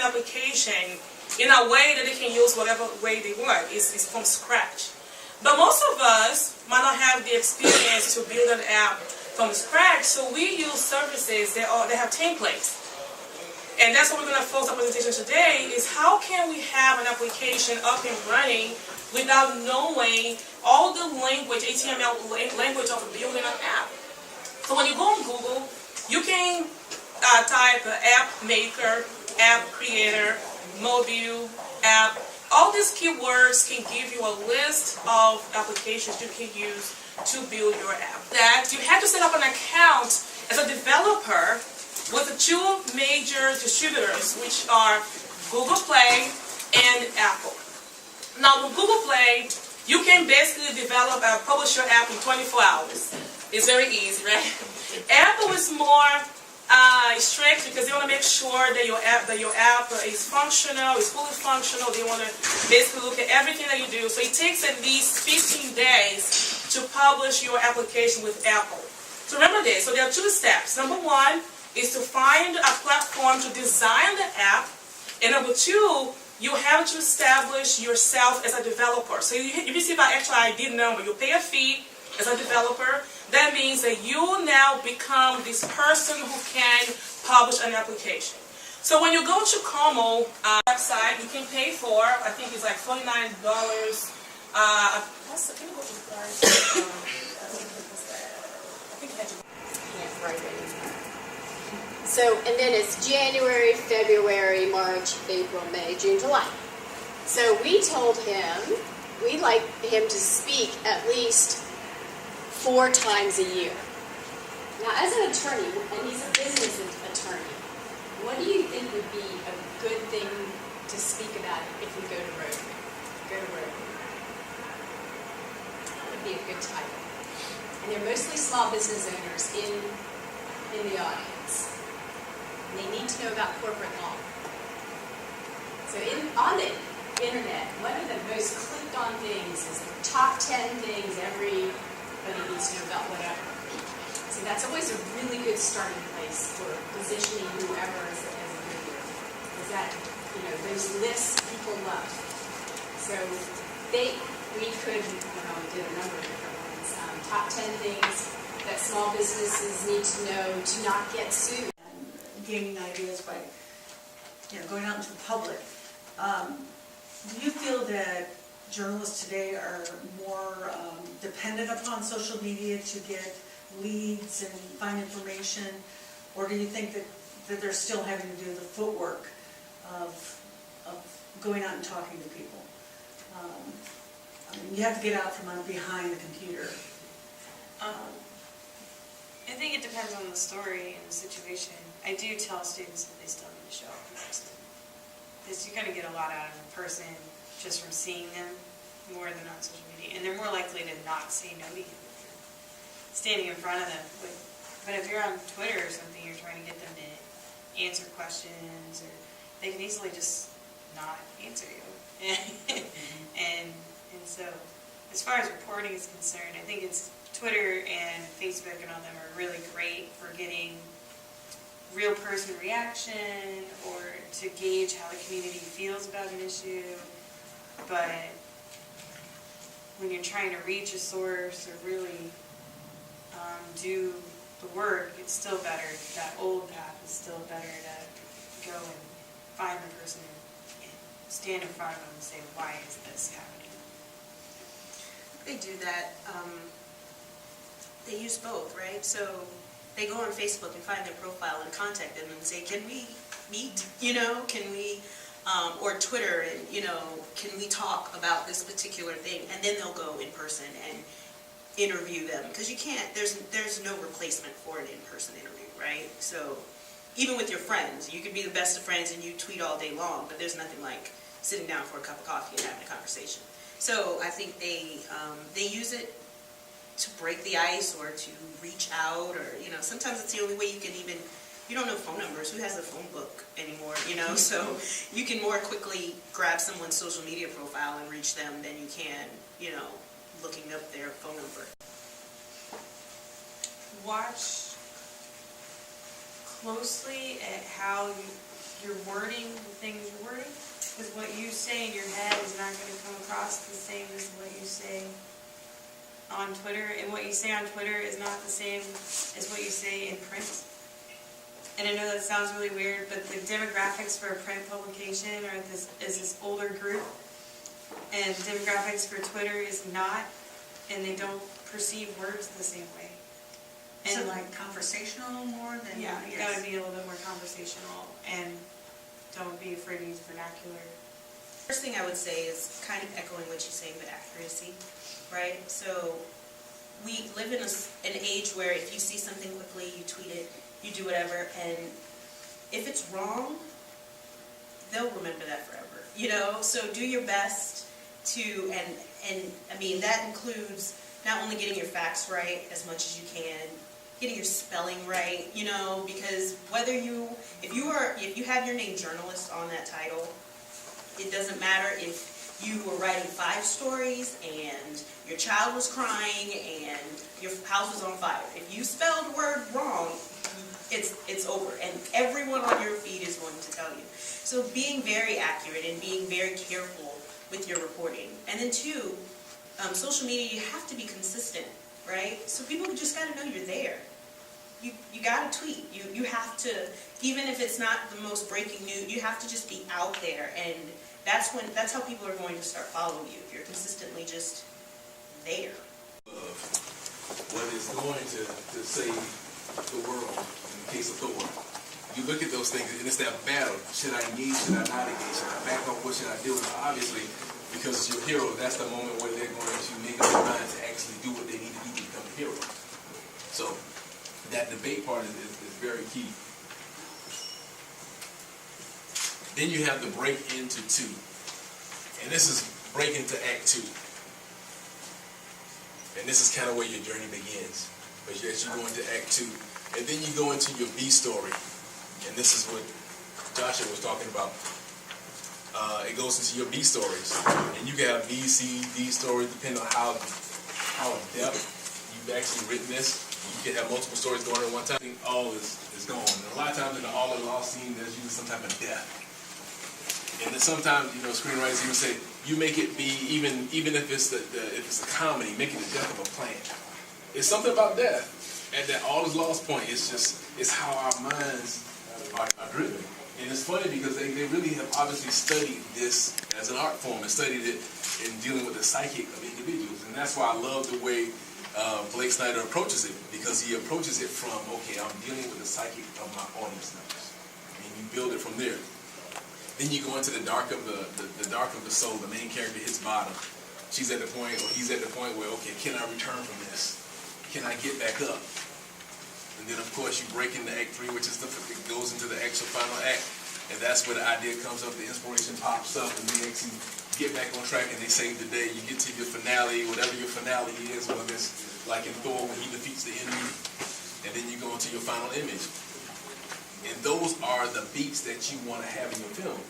an application in a way that they can use whatever way they want. It's from scratch. But most of us might not have the experience to build an app from scratch, so we use services that have templates. And that's what we're going to focus on presentation today, is how can we have an application up and running without knowing all the language, HTML language of building an app. So when you go on Google, you can type app maker, app creator, mobile, app. All these keywords can give you a list of applications you can use to build your app. That you have to set up an account as a developer with the two major distributors, which are Google Play and Apple. Now with Google Play, you can basically develop and publish your app in 24 hours. It's very easy, right? Apple is more strict because they want to make sure that your app is functional, is fully functional. They want to basically look at everything that you do. So it takes at least 15 days to publish your application with Apple. So remember this. So there are two steps. Number one is to find a platform to design the app. And number two, you have to establish yourself as a developer. So if you see by actual ID number, you pay a fee as a developer. That means that you now become this person who can publish an application. So when you go to Como website, you can pay for, I think it's like $49. Can you go to the price? I think it had to. Can't write anymore. So, and then it's January, February, March, April, May, June, July. So we told him we'd like him to speak at least 4 times a year. Now, as an attorney, and he's a business attorney, what do you think would be a good thing to speak about if we go to Rotary? Go to Rotary. That would be a good title. And they're mostly small business owners in the audience. And they need to know about corporate law. So on the internet, one of the most clicked on things is the top 10 things everybody needs to know about whatever. So that's always a really good starting place for positioning whoever as a leader. Is that, those lists people love. So we could, we did a number of different ones. Top 10 things that small businesses need to know to not get sued. Gaining ideas by going out into the public. Do you feel that journalists today are more dependent upon social media to get leads and find information, or do you think that they're still having to do the footwork of going out and talking to people? You have to get out from behind the computer. I think it depends on the story and the situation. I do tell students that they still need to show up in person, because you're going to get a lot out of a person just from seeing them more than on social media, and they're more likely to not say no to you if you're standing in front of them. But if you're on Twitter or something, you're trying to get them to answer questions, or they can easily just not answer you. and so, as far as reporting is concerned, I think it's Twitter and Facebook and all them are really great for getting real person reaction or to gauge how the community feels about an issue. But when you're trying to reach a source or really do the work, it's still better. That old path is still better to go and find the person and stand in front of them and say, why is this happening? They do that. They use both, right? So they go on Facebook and find their profile and contact them and say, can we meet? Can we, or Twitter, and can we talk about this particular thing? And then they'll go in person and interview them, because you can't. There's no replacement for an in-person interview, right? So even with your friends, you could be the best of friends and you tweet all day long, but there's nothing like sitting down for a cup of coffee and having a conversation. So I think they use it to break the ice or to reach out, or sometimes it's the only way you can even. You don't know phone numbers. Who has a phone book anymore? So you can more quickly grab someone's social media profile and reach them than you can, looking up their phone number. Watch closely at how you're wording the things you're wording, because what you say in your head is not going to come across the same as what you say on Twitter, and what you say on Twitter is not the same as what you say in print. And I know that sounds really weird, but the demographics for a print publication is this older group, and demographics for Twitter is not, and they don't perceive words the same way. Is And it like conversational more than? yeah, you Yes. gotta be a little bit more conversational, and don't be afraid to use vernacular. First thing I would say is kind of echoing what you're saying, but accuracy, right? So we live in an age where if you see something quickly, you tweet it, you do whatever, and if it's wrong, they'll remember that forever, you know? So do your best to, and I mean, that includes not only getting your facts right as much as you can, getting your spelling right, you know, because whether if you have your name journalist on that title, it doesn't matter if you were writing 5 stories and your child was crying and your house was on fire. If you spelled a word wrong, it's over, and everyone on your feed is going to tell you. So being very accurate and being very careful with your reporting. And then 2, social media, you have to be consistent, right? So people just got to know you're there. You got to tweet. You have to, even if it's not the most breaking news, you have to just be out there, and that's how people are going to start following you, if you're consistently just there. What is going to save the world in the case of football. You look at those things, and it's that battle. Should I engage? Should I not engage? Should I back off? What should I do? And obviously, because it's your hero, that's the moment where they're going to make up their mind to actually do what they need to do to become a hero. So that debate part is very key. Then you have the break into 2. And this is break into Act 2. And this is kind of where your journey begins. But as you go into Act 2. And then you go into your B story. And this is what Joshua was talking about. It goes into your B stories. And you can have B, C, D stories depending on how in depth you've actually written this. You can have multiple stories going at one time. All is gone. And a lot of times in the all or lost scene, there's usually some type of death. And then sometimes, screenwriters even say, you make it be, even if it's if it's a comedy, make it the death of a plant. It's something about death. At that all is lost point, it's how our minds are driven. And it's funny because they really have obviously studied this as an art form and studied it in dealing with the psychic of individuals. And that's why I love the way Blake Snyder approaches it, because he approaches it from, okay, I'm dealing with the psychic of my audience members. And you build it from there. Then you go into the dark of the dark of the soul. The main character hits bottom. She's at the point, or he's at the point where, okay, can I return from this? Can I get back up? And then, of course, you break into Act 3, which is it goes into the actual final act. And that's where the idea comes up, the inspiration pops up, and they actually get back on track and they save the day. You get to your finale, whatever your finale is, whether it's like in Thor when he defeats the enemy, and then you go into your final image. And those are the beats that you want to have in your film.